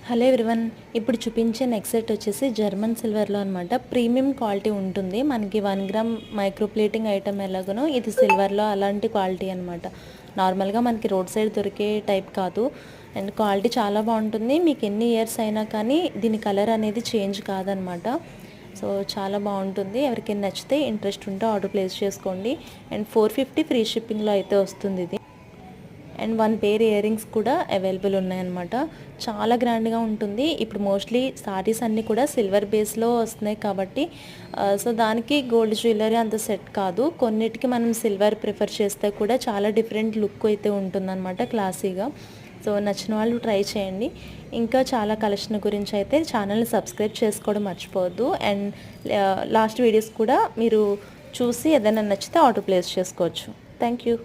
Hello everyone, ఇప్పుడు చూపించే next set వచ్చేసి జర్మన్ సిల్వర్లో అనమాట. ప్రీమియం క్వాలిటీ ఉంటుంది. మనకి 1 గ్రామ్ మైక్రో ప్లేటింగ్ ఐటమ్ ఎలాగనో ఇది సిల్వర్లో అలాంటి క్వాలిటీ అనమాట. నార్మల్గా మనకి రోడ్ సైడ్ దొరికే టైప్ కాదు. అండ్ క్వాలిటీ చాలా బాగుంటుంది. మీకు ఎన్ని ఇయర్స్ అయినా కానీ దీని కలర్ అనేది చేంజ్ కాదనమాట. సో చాలా బాగుంటుంది. ఎవరికైనా నచ్చితే ఇంట్రెస్ట్ ఉంటే ఆర్డర్ ప్లేస్ చేసుకోండి. అండ్ 450 ఫ్రీ షిప్పింగ్లో అయితే వస్తుంది ఇది. అండ్ 1 పేర్ ఇయర్ రింగ్స్ కూడా అవైలబుల్ ఉన్నాయన్నమాట. చాలా గ్రాండ్గా ఉంటుంది. ఇప్పుడు మోస్ట్లీ సారీస్ అన్నీ కూడా సిల్వర్ బేస్లో వస్తున్నాయి కాబట్టి సో దానికి గోల్డ్ జ్యువెలరీ అంత సెట్ కాదు. కొన్నిటికి మనం సిల్వర్ ప్రిఫర్ చేస్తే కూడా చాలా డిఫరెంట్ లుక్ అయితే ఉంటుందన్నమాట, క్లాసీగా. సో నచ్చిన వాళ్ళు ట్రై చేయండి. ఇంకా చాలా కలెక్షన్ గురించి అయితే ఛానల్ని సబ్స్క్రైబ్ చేసుకోవడం మర్చిపోవద్దు. అండ్ లాస్ట్ వీడియోస్ కూడా మీరు చూసి ఏదైనా నచ్చితే ఆర్డర్ ప్లేస్ చేసుకోవచ్చు. Thank you.